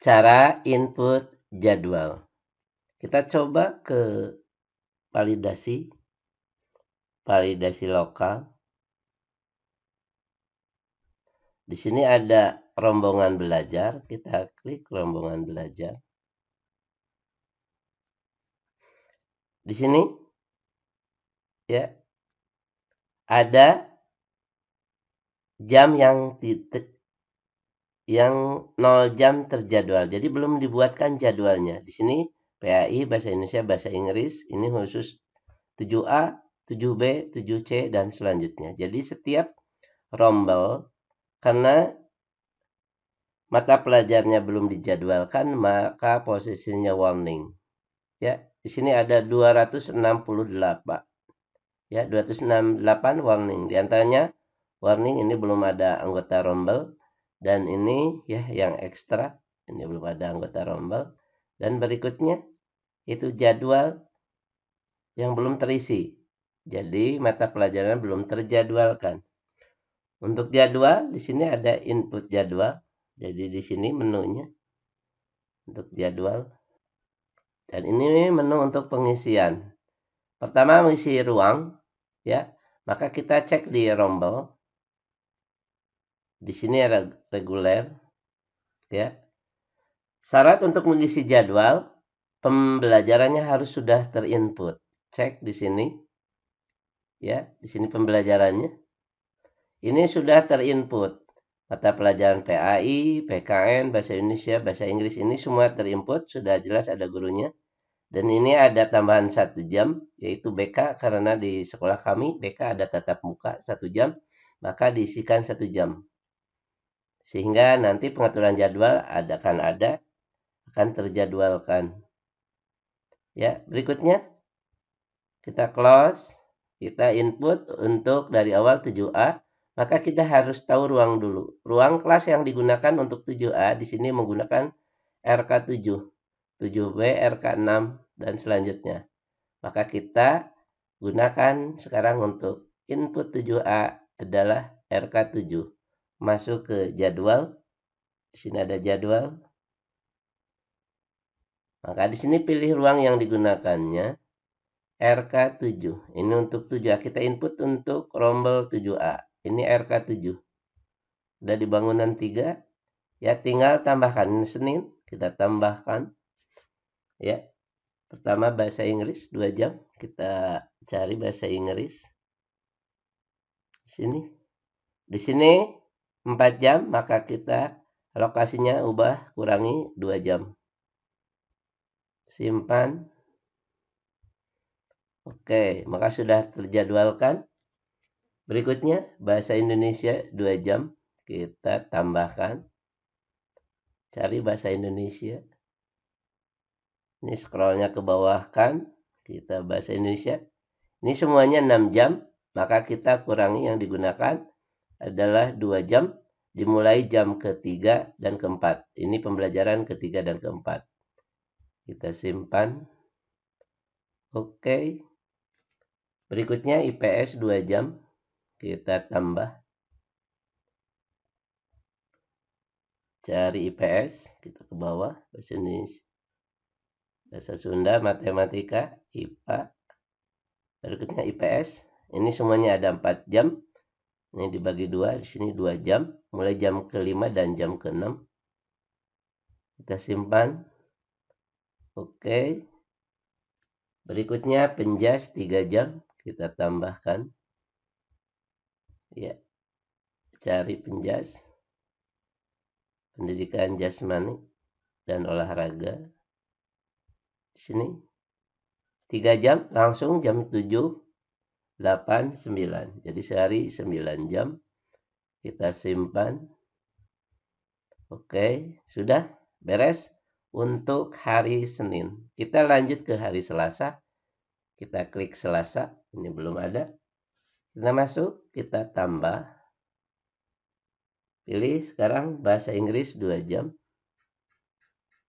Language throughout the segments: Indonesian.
cara input jadwal. Kita coba ke validasi lokal. Di sini ada rombongan belajar, kita klik rombongan belajar. Di sini ya ada jam yang 0 jam terjadwal. Jadi belum dibuatkan jadwalnya. Di sini PAI, bahasa Indonesia, bahasa Inggris, ini khusus 7A, 7B, 7C, dan selanjutnya. Jadi setiap rombel, karena mata pelajarnya belum dijadwalkan, maka posisinya warning. Ya, di sini ada 268. Ya, 268 warning. Di antaranya warning ini belum ada anggota rombel, dan ini ya yang ekstra, ini belum ada anggota rombel. Dan berikutnya itu jadwal yang belum terisi. Jadi mata pelajaran belum terjadwalkan. Untuk jadwal di sini ada input jadwal. Jadi di sini menunya untuk jadwal. Dan ini menu untuk pengisian. Pertama mengisi ruang, ya. Maka kita cek di rombel. Di sini ada reguler, ya. Syarat untuk mengisi jadwal, pembelajarannya harus sudah terinput. Cek di sini, ya. Di sini pembelajarannya. Ini sudah terinput. Mata pelajaran PAI, PKN, bahasa Indonesia, bahasa Inggris ini semua terinput, sudah jelas ada gurunya. Dan ini ada tambahan 1 jam, yaitu BK, karena di sekolah kami BK ada tatap muka 1 jam, maka diisikan 1 jam. Sehingga nanti pengaturan jadwal akan terjadwalkan. Ya, berikutnya kita close, kita input untuk dari awal 7A, maka kita harus tahu ruang dulu. Ruang kelas yang digunakan untuk 7A di sini menggunakan RK7, 7B, RK6, dan selanjutnya. Maka kita gunakan sekarang untuk input 7A adalah RK7. Masuk ke jadwal. Di sini ada jadwal. Maka di sini pilih ruang yang digunakannya. RK7. Ini untuk 7A. Kita input untuk rombel 7A. Ini RK7. Sudah di bangunan 3. Ya, tinggal tambahkan. Ini Senin. Kita tambahkan. Ya. Pertama bahasa Inggris 2 jam. Kita cari bahasa Inggris. Di sini 4 jam, maka kita alokasinya ubah, kurangi 2 jam. Simpan. Oke, maka sudah terjadwalkan. Berikutnya bahasa Indonesia 2 jam. Kita tambahkan. Cari bahasa Indonesia. Ini scrollnya ke bawah kan. Kita bahasa Indonesia. Ini semuanya 6 jam. Maka kita kurangi, yang digunakan adalah 2 jam. Dimulai jam ketiga dan keempat. Ini pembelajaran ketiga dan keempat. Kita simpan. Oke. Berikutnya IPS 2 jam. Kita tambah. Cari IPS. Kita ke bawah. Bahasa Indonesia, bahasa Sunda, matematika, IPA. Berikutnya IPS. Ini semuanya ada 4 jam. Ini dibagi 2. Di sini 2 jam. Mulai jam ke-5 dan jam ke-6. Kita simpan. Oke. Berikutnya penjas 3 jam. Kita tambahkan. Ya. Cari penjas. Pendidikan jasmani dan olahraga. Di sini 3 jam, langsung jam 7, 8, 9. Jadi sehari 9 jam. Kita simpan. Oke, sudah beres untuk hari Senin. Kita lanjut ke hari Selasa. Kita klik Selasa. Ini belum ada. Kita masuk, kita tambah. Pilih sekarang bahasa Inggris 2 jam.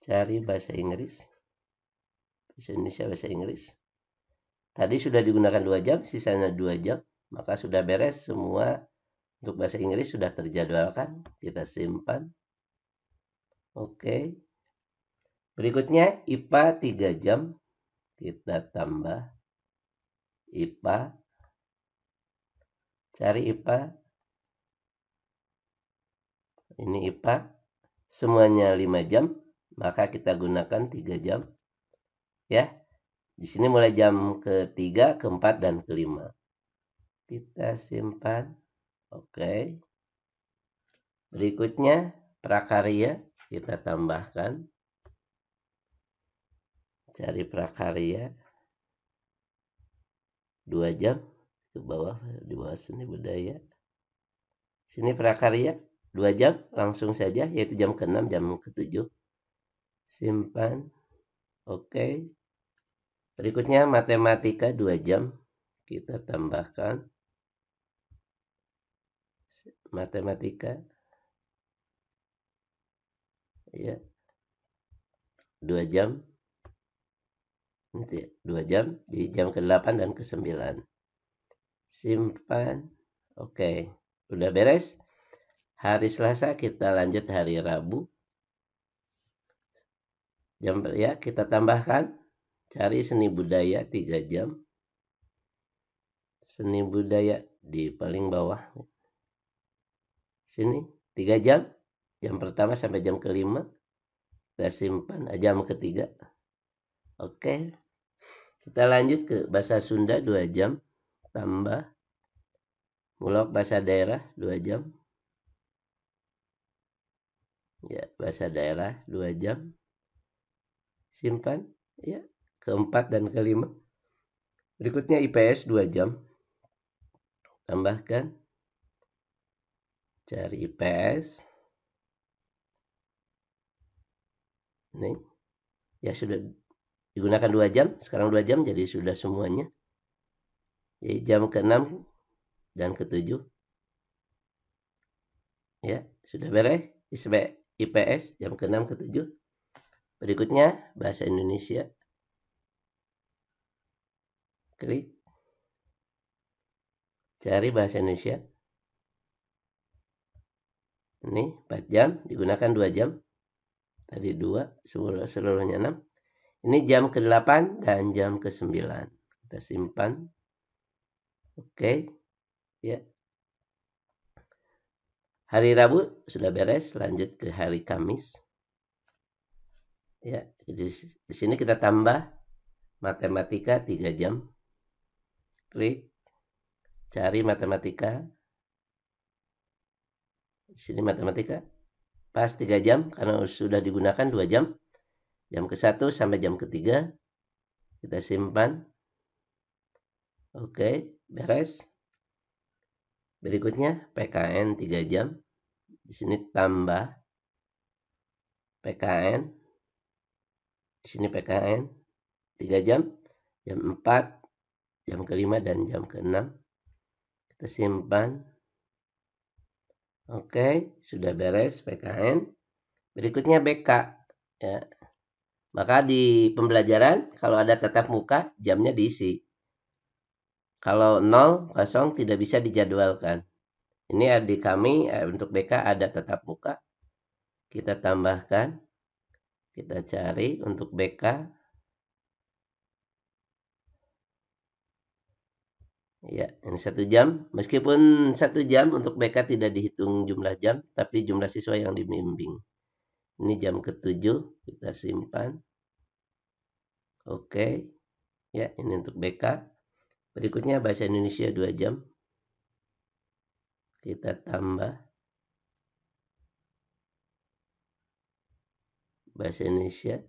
Cari bahasa Inggris. Bahasa Indonesia, bahasa Inggris. Tadi sudah digunakan 2 jam, sisanya 2 jam. Maka sudah beres semua untuk bahasa Inggris, sudah terjadwalkan. Kita simpan. Oke. Berikutnya IPA 3 jam. Kita tambah IPA. Cari IPA. Ini IPA. Semuanya 5 jam. Maka kita gunakan 3 jam. Ya. Di sini mulai jam ke-3, ke-4, dan ke-5. Kita simpan. Oke. Berikutnya prakarya. Kita tambahkan. Cari prakarya. 2 jam. Ke bawah, di bawah seni budaya. Sini prakarya 2 jam langsung saja, yaitu jam ke-6, jam ke-7. Simpan. Oke. Berikutnya matematika 2 jam. Kita tambahkan. Matematika. Ya. 2 jam. Nanti 2 jam di jam ke-8 dan ke-9. Simpan. Oke. Udah beres. Hari Selasa kita lanjut hari Rabu. Jam ya kita tambahkan. Cari seni budaya 3 jam. Seni budaya di paling bawah. Sini 3 jam. Jam pertama sampai jam ke-5. Kita simpan jam ke-3. Oke. Kita lanjut ke bahasa Sunda 2 jam. Tambah. Mulok bahasa daerah 2 jam. Ya, bahasa daerah 2 jam. Simpan. Ya, ke-4 dan ke-5. Berikutnya IPS 2 jam. Tambahkan. Cari IPS. Ini. Ya sudah digunakan 2 jam. Sekarang 2 jam jadi sudah semuanya. Jadi jam ke-6 dan ke-7. Ya, sudah beres. IPS jam ke-6 ke-7. Berikutnya bahasa Indonesia. Klik. Cari bahasa Indonesia. Ini 4 jam, digunakan 2 jam. Tadi 2, seluruhnya 6. Ini jam ke-8 dan jam ke-9. Kita simpan. Oke. Ya. Hari Rabu sudah beres, lanjut ke hari Kamis. Ya, di sini kita tambah matematika 3 jam. Klik. Cari matematika. Di sini matematika. Pas 3 jam karena sudah digunakan 2 jam. Jam ke-1 sampai jam ke-3. Kita simpan. Oke, beres. Berikutnya PKN 3 jam. Di sini tambah PKN. Di sini PKN 3 jam. Jam 4, jam ke-5 dan jam ke-6. Kita simpan. Oke, sudah beres PKN. Berikutnya BK. Ya. Maka di pembelajaran kalau ada tatap muka jamnya diisi. Kalau 0, kosong tidak bisa dijadwalkan. Ini di kami untuk BK ada tatap muka. Kita tambahkan. Kita cari untuk BK. Ya, ini 1 jam. Meskipun 1 jam untuk BK tidak dihitung jumlah jam, tapi jumlah siswa yang dibimbing. Ini jam ke-7, kita simpan. Oke. Ya, ini untuk BK. Berikutnya bahasa Indonesia 2 jam. Kita tambah. Bahasa Indonesia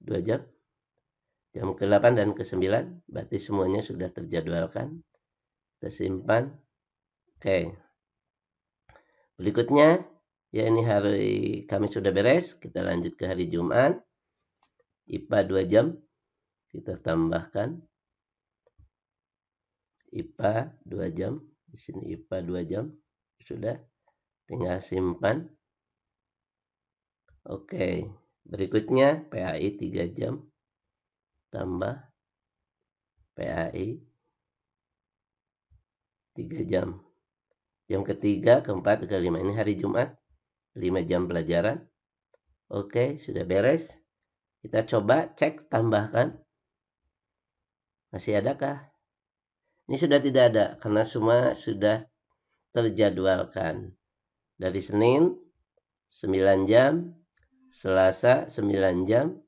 2 jam. Jam ke-8 dan ke-9. Berarti semuanya sudah terjadwalkan. Kita simpan. Oke. Berikutnya, ya ini hari Kamis sudah beres. Kita lanjut ke hari Jumat. IPA 2 jam. Kita tambahkan. IPA 2 jam. Di sini IPA 2 jam. Sudah. Tinggal simpan. Oke. Berikutnya PAI 3 jam. Tambah PAI 3 jam. Jam ke-3, ke-4, ke-5. Ini hari Jumat. 5 jam pelajaran. Oke, sudah beres. Kita coba cek, tambahkan. Masih adakah? Ini sudah tidak ada karena semua sudah terjadwalkan. Dari Senin 9 jam, Selasa 9 jam,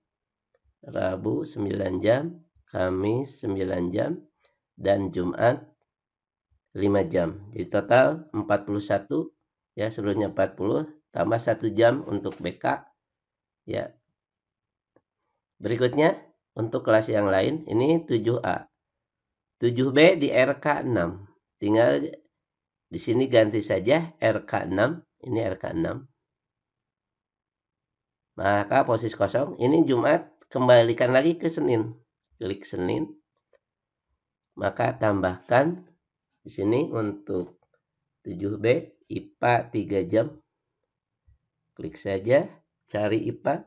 Rabu 9 jam, Kamis 9 jam, dan Jumat 5 jam. Jadi total 41, ya, seluruhnya 40 tambah 1 jam untuk BK, ya. Berikutnya untuk kelas yang lain ini 7A. 7B di RK6. Tinggal di sini ganti saja RK6, ini RK6. Maka posisi kosong, ini Jumat, kembalikan lagi ke Senin. Klik Senin. Maka tambahkan di sini untuk 7B IPA 3 jam. Klik saja, cari IPA.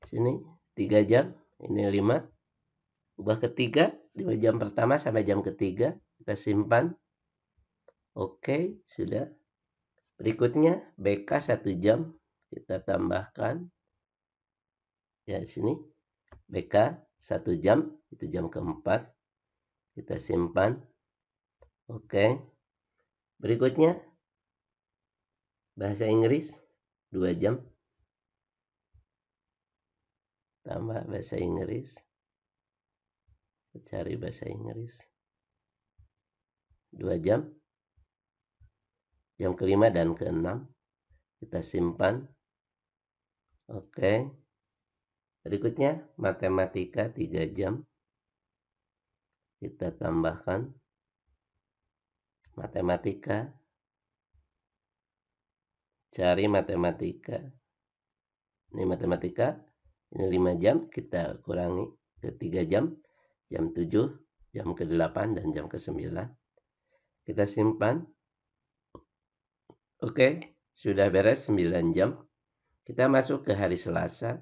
Sini 3 jam, ini 5. Ubah ke 3, 5 jam pertama sampai jam ketiga. Kita simpan. Oke, sudah. Berikutnya BK 1 jam. Kita tambahkan. Ya, di sini BK 1 jam, itu jam keempat. Kita simpan. Oke. Berikutnya bahasa Inggris 2 jam. Tambah bahasa Inggris. Cari bahasa Inggris 2 jam. Jam kelima dan keenam. Kita simpan. Oke. Berikutnya matematika 3 jam. Kita tambahkan matematika. Cari matematika. Ini matematika. Ini 5 jam. Kita kurangi ke 3 jam. Jam 7, jam ke-8, dan jam ke-9. Kita simpan. Oke. Sudah beres 9 jam. Kita masuk ke hari Selasa.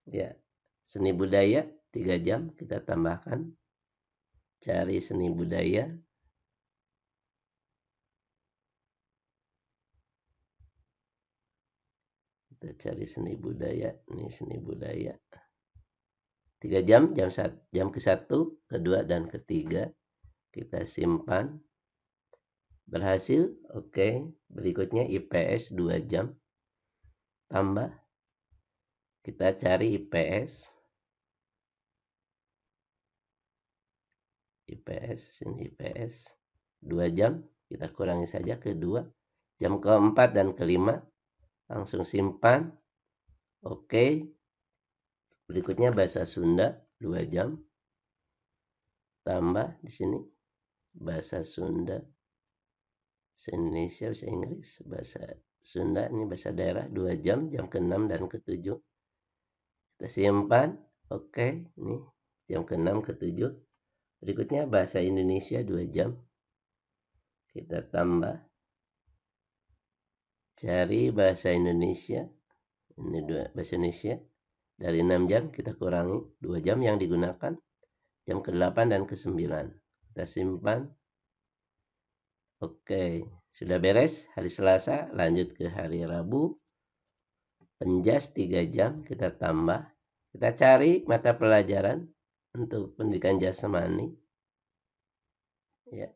Ya. Seni budaya 3 jam. Kita tambahkan. Cari seni budaya. Kita cari seni budaya. Ini seni budaya. 3 jam, jam ke-1, ke-2, dan ke-3. Kita simpan. Berhasil. Oke. Berikutnya IPS 2 jam. Tambah. Kita cari IPS. IPS, sini IPS. 2 jam. Kita kurangi saja ke-2. Jam ke-4 dan ke-5. Langsung simpan. Oke. Berikutnya bahasa Sunda 2 jam. Tambah di sini bahasa Sunda. Bahasa Indonesia, bahasa Inggris, bahasa Sunda, ini bahasa daerah 2 jam. Jam ke-6 dan ke-7. Kita simpan. Oke, ini jam ke-6 ke-7. Berikutnya bahasa Indonesia 2 jam. Kita tambah. Cari bahasa Indonesia. Ini bahasa Indonesia. Dari 6 jam kita kurangi 2 jam yang digunakan. Jam ke-8 dan ke-9. Kita simpan. Oke, sudah beres hari Selasa. Lanjut ke hari Rabu. Penjas 3 jam kita tambah. Kita cari mata pelajaran untuk pendidikan jasmani. Ya.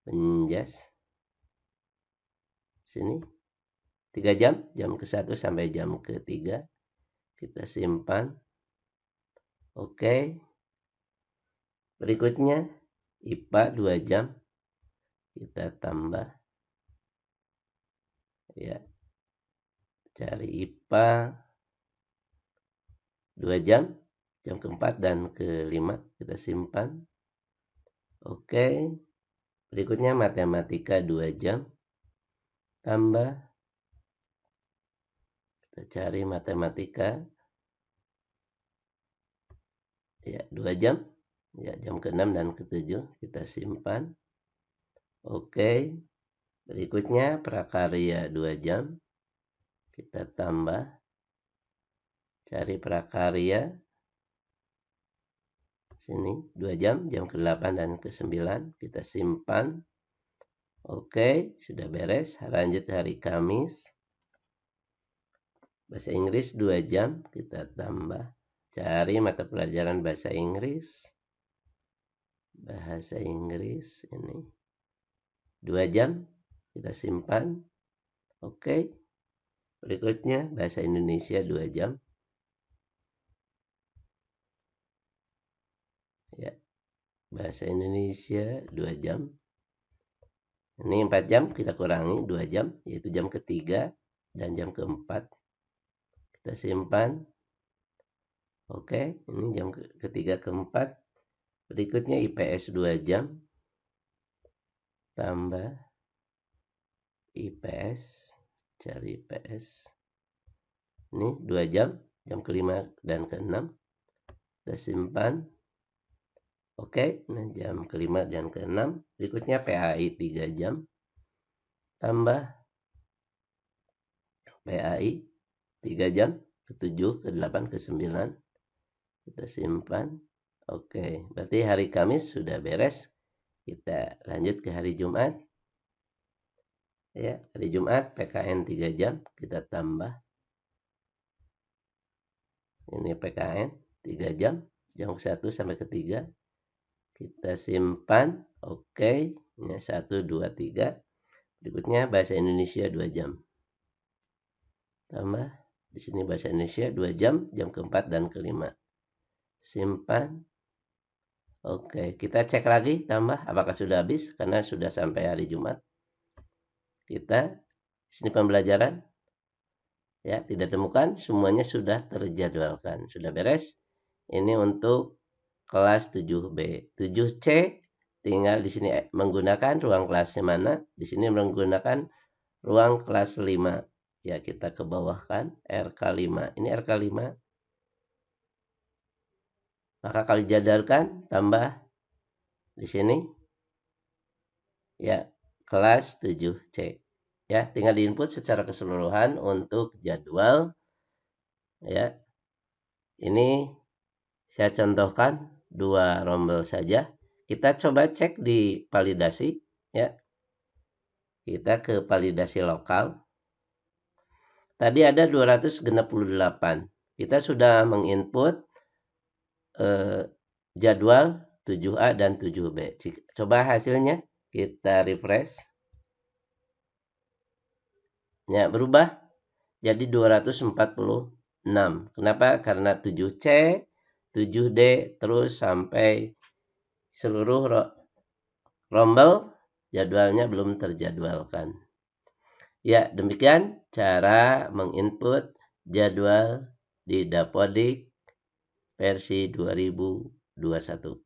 Penjas. Sini 3 jam, jam ke-1 sampai jam ke-3. Kita simpan. Oke. Berikutnya IPA 2 jam. Kita tambah. Ya. Cari IPA 2 jam. Jam ke-4 dan ke-5 kita simpan. Oke. Berikutnya matematika 2 jam. Tambah. Kita cari matematika. Ya, 2 jam. Ya, jam ke-6 dan ke-7 kita simpan. Oke. Berikutnya prakarya 2 jam. Kita tambah. Cari prakarya. Sini 2 jam, jam ke-8 dan ke-9 kita simpan. Oke, sudah beres. Lanjut hari Kamis. Bahasa Inggris 2 jam, kita tambah. Cari mata pelajaran bahasa Inggris. Bahasa Inggris ini 2 jam, kita simpan. Oke. Berikutnya bahasa Indonesia 2 jam. Ya. Bahasa Indonesia 2 jam. Ini 4 jam, kita kurangi 2 jam, yaitu jam ketiga dan jam keempat. Kita simpan. Oke, ini jam ketiga keempat. Berikutnya IPS 2 jam. Tambah IPS. Cari IPS. Ini 2 jam. Jam kelima dan keenam. Kita simpan. Oke, nah jam kelima dan keenam. Berikutnya PAI 3 jam. Tambah PAI 3 jam. Ke-7, ke-8, ke-9. Kita simpan. Oke, berarti hari Kamis sudah beres. Kita lanjut ke hari Jumat. Ya, hari Jumat PKN 3 jam. Kita tambah. Ini PKN 3 jam. Jam ke-1 sampai ke-3. Kita simpan. Oke, ini 1, 2, 3. Berikutnya bahasa Indonesia 2 jam. Tambah. Di sini bahasa Indonesia 2 jam. Jam ke-4 dan ke-5. Simpan. Oke, kita cek lagi tambah apakah sudah habis karena sudah sampai hari Jumat. Kita sini pembelajaran ya, tidak temukan, semuanya sudah terjadwalkan, sudah beres. Ini untuk kelas 7B. 7C tinggal di sini menggunakan ruang kelasnya mana? Di sini menggunakan ruang kelas 5. Ya, kita ke bawah kan RK5. Ini RK5. Maka kalau dijadwalkan tambah di sini ya kelas 7C. Ya, tinggal diinput secara keseluruhan untuk jadwal. Ya. Ini saya contohkan 2 rombel saja. Kita coba cek di validasi ya. Kita ke validasi lokal. Tadi ada 268. Kita sudah menginput jadwal 7A dan 7B. Coba hasilnya kita refresh. Ya, berubah jadi 246. Kenapa? Karena 7C, 7D terus sampai seluruh rombel jadwalnya belum terjadwalkan. Ya, demikian cara menginput jadwal di Dapodik versi 2021.